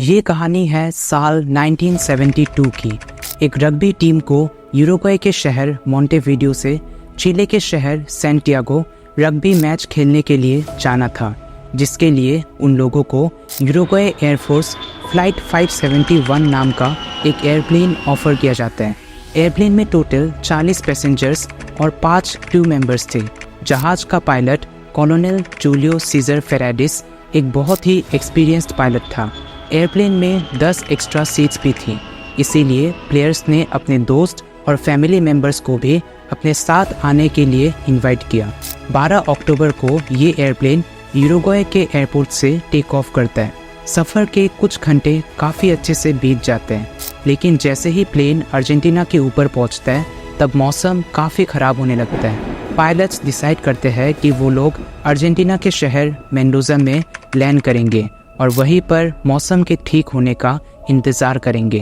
ये कहानी है साल 1972 की। एक रग्बी टीम को यूरुग्वे के शहर मोंटेवीडियो से चिले के शहर सैंटियागो रग्बी मैच खेलने के लिए जाना था, जिसके लिए उन लोगों को यूरुग्वे एयरफोर्स फ्लाइट 571 नाम का एक एयरप्लेन ऑफर किया जाता है। एयरप्लेन में टोटल 40 पैसेंजर्स और 5 क्रू मेंबर्स थे। जहाज का पायलट कॉलोनल जूलियो सीजर फेराडिस एक बहुत ही एक्सपीरियंस्ड पायलट था। एयरप्लेन में 10 एक्स्ट्रा सीट्स भी थी, इसीलिए प्लेयर्स ने अपने दोस्त और फैमिली मेंबर्स को भी अपने साथ आने के लिए इनवाइट किया। 12 अक्टूबर को ये एयरप्लेन यूरुग्वे के एयरपोर्ट से टेक ऑफ करता है। सफ़र के कुछ घंटे काफ़ी अच्छे से बीत जाते हैं, लेकिन जैसे ही प्लेन अर्जेंटीना के ऊपर पहुंचता है तब मौसम काफ़ी ख़राब होने लगता है। पायलट्स डिसाइड करते हैं कि वो लोग अर्जेंटीना के शहर मेंडोजा में लैंड करेंगे और वहीं पर मौसम के ठीक होने का इंतज़ार करेंगे।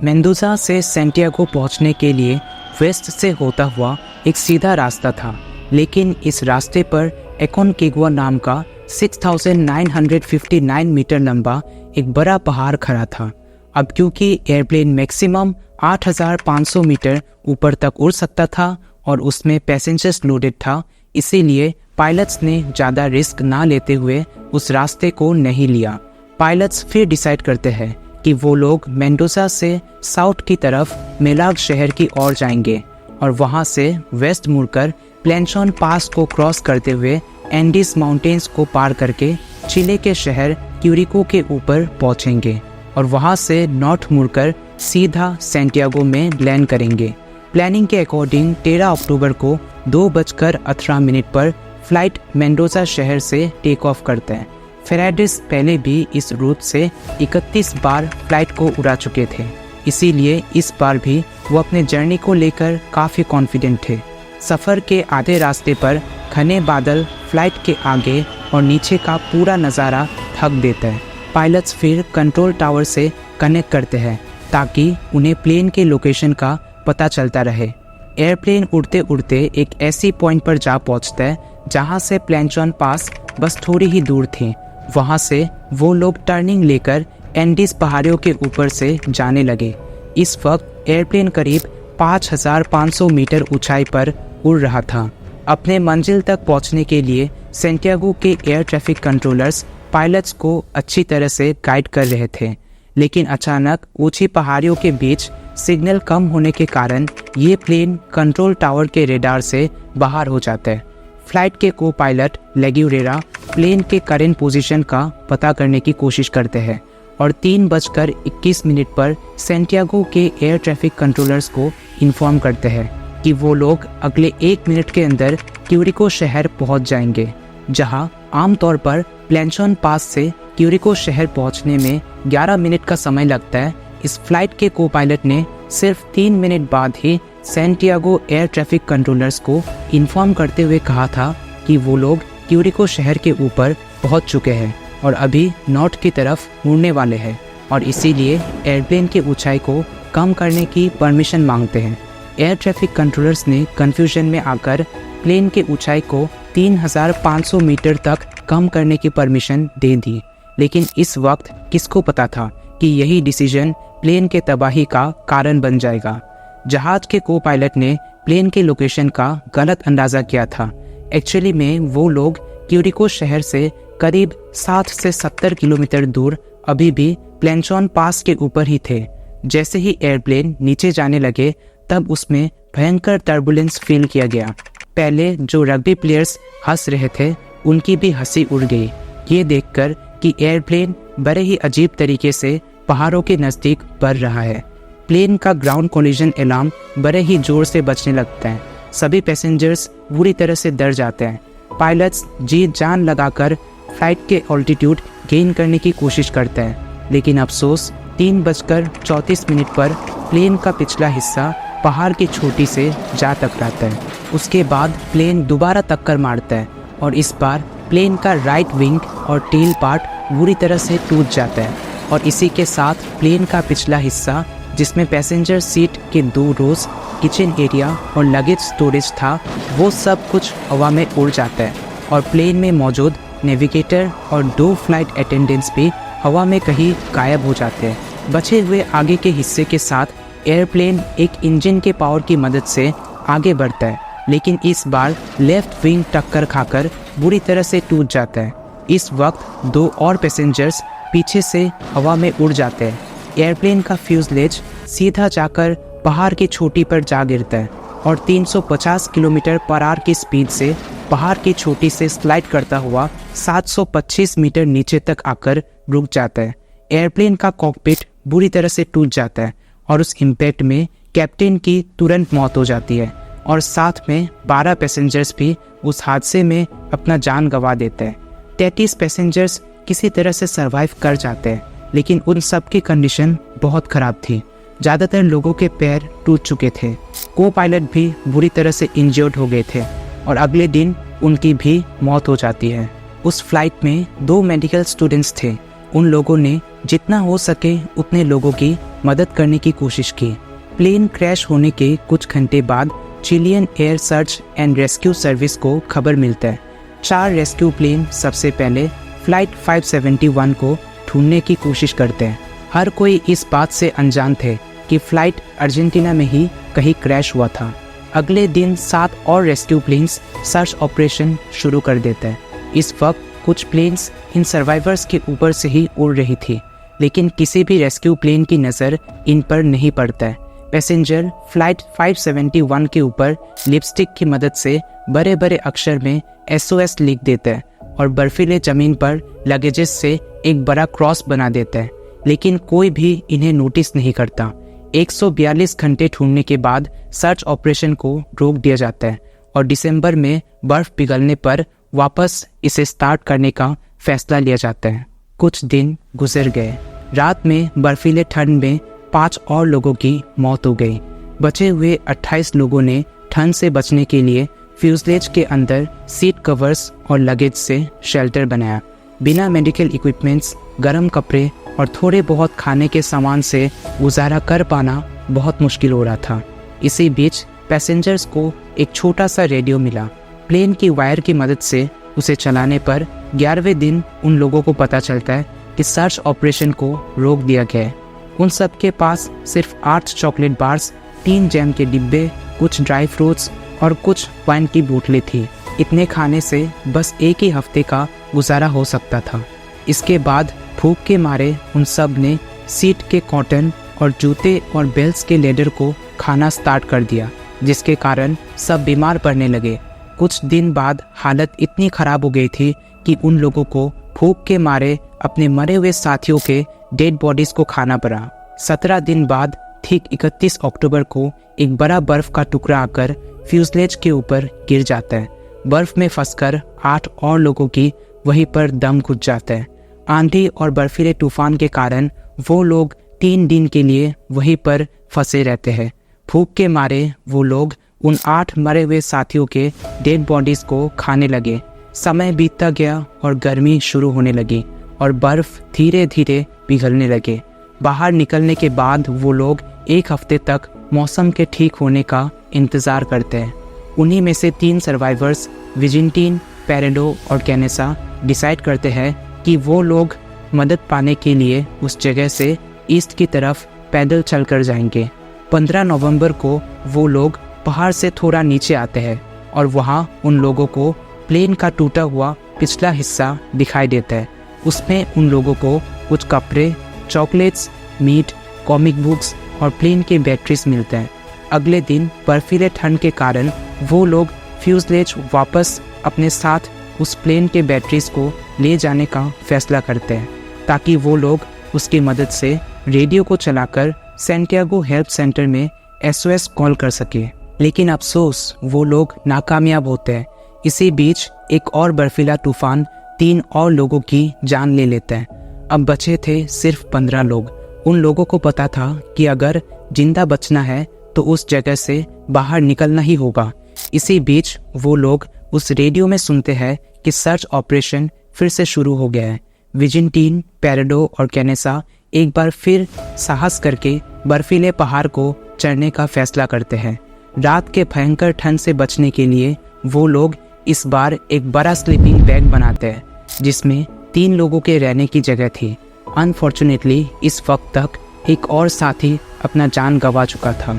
मेंडोजा से सैंटियागो पहुंचने के लिए वेस्ट से होता हुआ एक सीधा रास्ता था, लेकिन इस रास्ते पर एकोनकेगुआ नाम का 6959 मीटर लंबा एक बड़ा पहाड़ खड़ा था। अब क्योंकि एयरप्लेन मैक्सिमम 8500 मीटर ऊपर तक उड़ सकता था और उसमें पैसेंजर्स लोडेड था, इसीलिए पायलट्स ने ज़्यादा रिस्क ना लेते हुए उस रास्ते को नहीं लिया। पायलट्स फिर डिसाइड करते हैं कि वो लोग मेंडोजा से साउथ की तरफ मेलाग शहर की ओर जाएंगे और वहाँ से वेस्ट मुड़कर प्लेंचॉन पास को क्रॉस करते हुए एंडीज माउंटेन्स को पार करके चिले के शहर क्यूरिको के ऊपर पहुँचेंगे और वहाँ से नॉर्थ मुड़कर सीधा सैंटियागो में लैंड करेंगे। प्लानिंग के अकॉर्डिंग 13 अक्टूबर को 2:18 पर फ्लाइट मेंडोजा शहर से टेक ऑफ करता है। फेराडिस पहले भी इस रूट से 31 बार फ्लाइट को उड़ा चुके थे, इसीलिए इस बार भी वो अपने जर्नी को लेकर काफ़ी कॉन्फिडेंट थे। सफ़र के आधे रास्ते पर घने बादल फ्लाइट के आगे और नीचे का पूरा नज़ारा थक देता है। पायलट्स फिर कंट्रोल टावर से कनेक्ट करते हैं ताकि उन्हें प्लेन के लोकेशन का पता चलता रहे। एयरप्लेन उड़ते उड़ते एक ऐसी पॉइंट पर जा पहुंचता है जहां से प्लेंचॉन पास बस थोड़ी ही दूर थी। वहां से वो लोग टर्निंग लेकर एंडीज पहाड़ियों के ऊपर से जाने लगे। इस वक्त एयरप्लेन करीब 5500 मीटर ऊंचाई पर उड़ रहा था। अपने मंजिल तक पहुंचने के लिए सैंटियागो के एयर ट्रैफिक कंट्रोलर्स पायलट्स को अच्छी तरह से गाइड कर रहे थे, लेकिन अचानक ऊंची पहाड़ियों के बीच सिग्नल कम होने के कारण ये प्लेन कंट्रोल टावर के रेडार से बाहर हो जाता है। फ्लाइट के को पायलट लेग्यूरेरा प्लेन के करेंट पोजीशन का पता करने की कोशिश करते हैं और 3:21 पर सैंटियागो के एयर ट्रैफिक कंट्रोलर्स को इन्फॉर्म करते हैं कि वो लोग अगले 1 मिनट के अंदर क्यूरिको शहर पहुंच जाएंगे। जहां आमतौर पर प्लेंचॉन पास से क्यूरिको शहर पहुंचने में 11 मिनट का समय लगता है, इस फ्लाइट के को पायलट ने सिर्फ 3 मिनट बाद ही सैंटियागो एयर ट्रैफिक कंट्रोलर्स को इन्फॉर्म करते हुए कहा था कि वो लोग क्यूरिको शहर के ऊपर पहुंच चुके हैं और अभी नॉर्थ की तरफ मुड़ने वाले हैं और इसीलिए एयरप्लेन की ऊंचाई को कम करने की परमिशन मांगते हैं। एयर ट्रैफिक कंट्रोलर्स ने कन्फ्यूजन में आकर प्लेन की ऊंचाई को 3500 मीटर तक कम करने की परमिशन दे दी, लेकिन इस वक्त किसको पता था कि यही डिसीजन प्लेन के तबाही का कारण बन जाएगा। जहाज के को पायलट ने प्लेन के लोकेशन का गलत अंदाज़ा किया था। एक्चुअली में वो लोग क्यूरिको शहर से करीब 60 से 70 किलोमीटर दूर अभी भी प्लेंचॉन पास के ऊपर ही थे। जैसे ही एयरप्लेन नीचे जाने लगे तब उसमें भयंकर टर्बुलेंस फील किया गया। पहले जो रग्बी प्लेयर्स हंस रहे थे उनकी भी हंसी उड़ गई, ये देखकर कि एयरप्लेन बड़े ही अजीब तरीके से पहाड़ों के नज़दीक बढ़ रहा है। प्लेन का ग्राउंड कोलिजन अलार्म बड़े ही जोर से बजने लगता है। सभी पैसेंजर्स बुरी तरह से डर जाते हैं। पायलट्स जी जान लगाकर फ्लाइट के ऑल्टीट्यूड गेन करने की कोशिश करते हैं, लेकिन अफसोस 3:34 पर प्लेन का पिछला हिस्सा पहाड़ की चोटी से जा टकराता है। उसके बाद प्लेन दोबारा टक्कर मारता है और इस बार प्लेन का राइट विंग और टेल पार्ट बुरी तरह से टूट जाता है और इसी के साथ प्लेन का पिछला हिस्सा, जिसमें पैसेंजर सीट के 2 रोज, किचन एरिया और लगेज स्टोरेज था, वो सब कुछ हवा में उड़ जाता है और प्लेन में मौजूद नेविगेटर और 2 फ्लाइट अटेंडेंट्स भी हवा में कहीं गायब हो जाते हैं। बचे हुए आगे के हिस्से के साथ एयरप्लेन एक इंजन के पावर की मदद से आगे बढ़ता है, लेकिन इस बार लेफ्ट विंग टक्कर खाकर बुरी तरह से टूट जाता है। इस वक्त 2 और पैसेंजर्स पीछे से हवा में उड़ जाते हैं। एयरप्लेन का फ्यूजलेज सीधा जाकर पहाड़ की चोटी पर जा गिरता है और 350 किलोमीटर पर आवर की स्पीड से पहाड़ की चोटी से स्लाइड करता हुआ 725 मीटर नीचे तक आकर रुक जाता है। एयरप्लेन का कॉकपिट बुरी तरह से टूट जाता है और उस इम्पैक्ट में कैप्टन की तुरंत मौत हो जाती है और साथ में 12 पैसेंजर्स भी उस हादसे में अपना जान गंवा देते हैं। 33 पैसेंजर्स किसी तरह से सरवाइव कर जाते हैं, लेकिन उन सब की कंडीशन बहुत ख़राब थी। ज़्यादातर लोगों के पैर टूट चुके थे। को पायलट भी बुरी तरह से इंजर्ड हो गए थे और अगले दिन उनकी भी मौत हो जाती है। उस फ्लाइट में 2 मेडिकल स्टूडेंट्स थे। उन लोगों ने जितना हो सके उतने लोगों की मदद करने की कोशिश की। प्लेन क्रैश होने के कुछ घंटे बाद Chilean air search and rescue service को खबर मिलता है। 4 रेस्क्यू प्लेन सबसे पहले फ्लाइट 571 को ढूंढने की कोशिश करते हैं। हर कोई इस बात से अनजान थे कि फ्लाइट अर्जेंटीना में ही कहीं क्रैश हुआ था। अगले दिन 7 और रेस्क्यू प्लेन्स सर्च ऑपरेशन शुरू कर देते हैं। इस वक्त कुछ प्लेन्स इन सर्वाइवर्स के ऊपर से ही उड़ रही थी, लेकिन किसी भी रेस्क्यू प्लेन की नज़र इन पर नहीं पड़ता है। पैसेंजर फ्लाइट 571 के ऊपर लिपस्टिक की मदद से बड़े बड़े अक्षर में SOS लिख देता है और बर्फीले ज़मीन पर लगेजेस से एक बड़ा क्रॉस बना देता है, लेकिन कोई भी इन्हें नोटिस नहीं करता। 142 घंटे ढूंढने के बाद सर्च ऑपरेशन को रोक दिया जाता है और दिसंबर में बर्फ पिघलने पर वापस इसे स्टार्ट करने का फैसला लिया जाता है। कुछ दिन गुजर गए। रात में बर्फीले ठंड में 5 और लोगों की मौत हो गई। बचे हुए 28 लोगों ने ठंड से बचने के लिए फ्यूजलेज के अंदर सीट कवर्स और लगेज से शेल्टर बनाया। बिना मेडिकल इक्विपमेंट्स, गर्म कपड़े और थोड़े बहुत खाने के सामान से गुजारा कर पाना बहुत मुश्किल हो रहा था। इसी बीच पैसेंजर्स को एक छोटा सा रेडियो मिला। प्लेन की वायर की मदद से उसे चलाने पर 11वें दिन उन लोगों को पता चलता है कि सर्च ऑपरेशन को रोक दिया गया है। उन सब के पास सिर्फ 8 चॉकलेट बार्स, 3 जैम के डिब्बे, कुछ ड्राई फ्रूट्स और कुछ वाइन की बोतलें थी। इतने खाने से बस एक ही हफ्ते का गुजारा हो सकता था। इसके बाद भूख के मारे उन सब ने सीट के कॉटन और जूते और बेल्ट्स के लेदर को खाना स्टार्ट कर दिया, जिसके कारण सब बीमार पड़ने लगे। कुछ दिन बाद हालत इतनी ख़राब हो गई थी कि उन लोगों को भूख के मारे अपने मरे हुए साथियों के डेड बॉडीज़ को खाना पड़ा। 17 दिन बाद ठीक 31 अक्टूबर को एक बड़ा बर्फ़ का टुकड़ा आकर फ्यूजलेज के ऊपर गिर जाता है। बर्फ़ में फंसकर 8 और लोगों की वहीं पर दम घुट जाता है। आंधी और बर्फीले तूफान के कारण वो लोग 3 दिन के लिए वहीं पर फंसे रहते हैं। भूख के मारे वो लोग उन 8 मरे हुए साथियों के डेड बॉडीज़ को खाने लगे। समय बीतता गया और गर्मी शुरू होने लगी और बर्फ़ धीरे धीरे पिघलने लगे। बाहर निकलने के बाद वो लोग 1 हफ्ते तक मौसम के ठीक होने का इंतज़ार करते हैं। उन्हीं में से 3 सर्वाइवर्स विजिंटीन, पेरेडो और कैनेसा डिसाइड करते हैं कि वो लोग मदद पाने के लिए उस जगह से ईस्ट की तरफ पैदल चलकर जाएंगे। 15 नवंबर को वो लोग पहाड़ से थोड़ा नीचे आते हैं और वहाँ उन लोगों को प्लेन का टूटा हुआ पिछला हिस्सा दिखाई देता है। उसमें उन लोगों को कुछ कपड़े, चॉकलेट्स, मीट, कॉमिक बुक्स और प्लेन के बैटरीज मिलते हैं। अगले दिन बर्फीले ठंड के कारण वो लोग फ्यूजलेज वापस अपने साथ उस प्लेन के बैटरीज को ले जाने का फैसला करते हैं, ताकि वो लोग उसकी मदद से रेडियो को चलाकर सैंटियागो हेल्प सेंटर में SOS कॉल कर सके। लेकिन अफसोस वो लोग नाकामयाब होते हैं। इसी बीच एक और बर्फीला तूफान 3 और लोगों की जान ले लेता है। अब बचे थे सिर्फ 15 लोग। उन लोगों को पता था कि अगर जिंदा बचना है तो उस जगह से बाहर निकलना ही होगा। इसी बीच वो लोग उस रेडियो में सुनते हैं कि सर्च ऑपरेशन फिर से शुरू हो गया है। विजिंटीन, पेरेडो और कैनेसा एक बार फिर साहस करके बर्फीले पहाड़ को चढ़ने का फैसला करते हैं। रात के भयंकर ठंड से बचने के लिए वो लोग इस बार एक बड़ा स्लीपिंग बैग बनाते हैं, जिसमें 3 लोगों के रहने की जगह थी अनफॉर्चुनेटली इस वक्त तक एक और साथी अपना जान गंवा चुका था।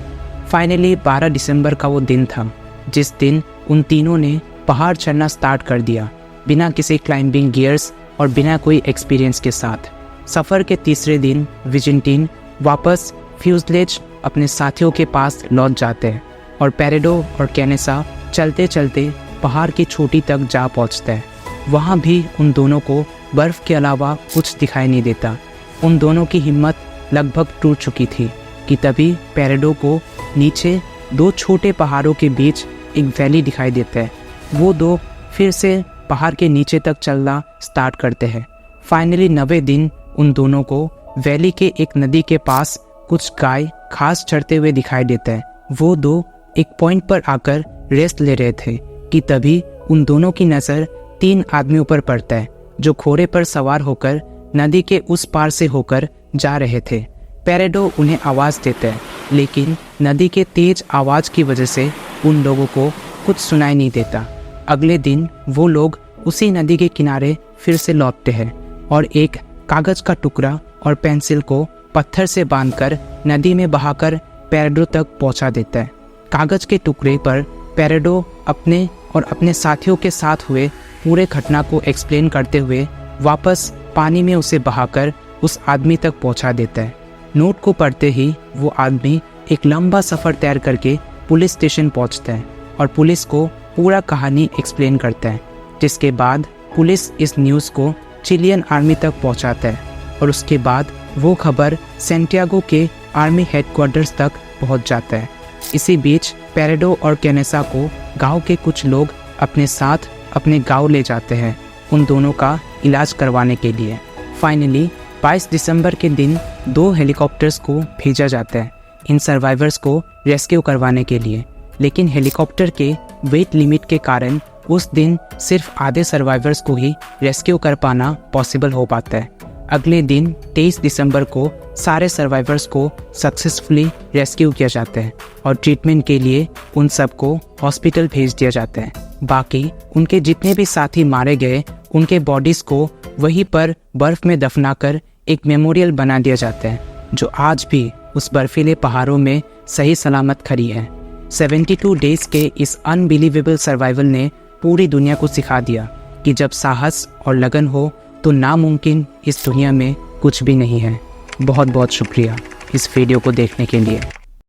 फाइनली 12 दिसंबर का वो दिन था जिस दिन उन तीनों ने पहाड़ चढ़ना स्टार्ट कर दिया, बिना किसी क्लाइंबिंग गियर्स और बिना कोई एक्सपीरियंस के साथ। सफ़र के तीसरे दिन विजिंटीन वापस फ्यूजलेज अपने साथियों के पास लौट जाते हैं और पेरेडो और कैनेसा चलते चलते पहाड़ की चोटी तक जा पहुंचते हैं। वहाँ भी उन दोनों को बर्फ़ के अलावा कुछ दिखाई नहीं देता। उन दोनों की हिम्मत लगभग टूट चुकी थी कि तभी पेरेडो को नीचे 2 छोटे पहाड़ों के बीच एक वैली दिखाई देता है। वो दो फिर से पहाड़ के नीचे तक चलना स्टार्ट करते हैं। फाइनली 90 दिन उन दोनों को वैली के एक नदी के पास कुछ गाय घास चढ़ते हुए दिखाई देता है। वो दो एक पॉइंट पर आकर रेस्ट ले रहे थे कि तभी उन दोनों की नज़र 3 आदमियों पर पड़ता है जो घोड़े पर सवार होकर नदी के उस पार से होकर जा रहे थे। पेरेडो उन्हें आवाज़ देता है लेकिन नदी के तेज आवाज़ की वजह से उन लोगों को कुछ सुनाई नहीं देता। अगले दिन वो लोग उसी नदी के किनारे फिर से लौटते हैं और एक कागज़ का टुकड़ा और पेंसिल को पत्थर से बांधकर नदी में बहाकर पेरेडो तक पहुंचा देता है। कागज़ के टुकड़े पर पेरेडो अपने और अपने साथियों के साथ हुए पूरे घटना को एक्सप्लेन करते हुए वापस पानी में उसे बहाकर उस आदमी तक पहुंचा देता है। नोट को पढ़ते ही वो आदमी एक लंबा सफ़र तैर करके पुलिस स्टेशन पहुंचता है और पुलिस को पूरा कहानी एक्सप्लेन करता है, जिसके बाद पुलिस इस न्यूज़ को चिलियन आर्मी तक पहुंचाता है और उसके बाद वो खबर सैंटियागो के आर्मी हेडक्वार्टर्स तक पहुंच जाता है। इसी बीच पेरेडो और कैनेसा को गांव के कुछ लोग अपने साथ अपने गांव ले जाते हैं उन दोनों का इलाज करवाने के लिए। फाइनली 22 दिसंबर के दिन 2 हेलीकॉप्टर्स को भेजा जाता है इन सर्वाइवर्स को रेस्क्यू करवाने के लिए, लेकिन हेलीकॉप्टर के वेट लिमिट के कारण उस दिन सिर्फ आधे सर्वाइवर्स को ही रेस्क्यू कर पाना पॉसिबल हो पाता है। अगले दिन 23 दिसंबर को सारे सर्वाइवर्स को सक्सेसफुली रेस्क्यू किया जाता है और ट्रीटमेंट के लिए उन सबको हॉस्पिटल भेज दिया जाता है। बाकी उनके जितने भी साथी मारे गए उनके बॉडीज़ को वहीं पर बर्फ़ में दफनाकर एक मेमोरियल बना दिया जाता है जो आज भी उस बर्फीले पहाड़ों में सही सलामत खड़ी है। 72 डेज़ के इस अनबिलीवेबल सर्वाइवल ने पूरी दुनिया को सिखा दिया कि जब साहस और लगन हो तो नामुमकिन इस दुनिया में कुछ भी नहीं है। बहुत बहुत शुक्रिया इस वीडियो को देखने के लिए।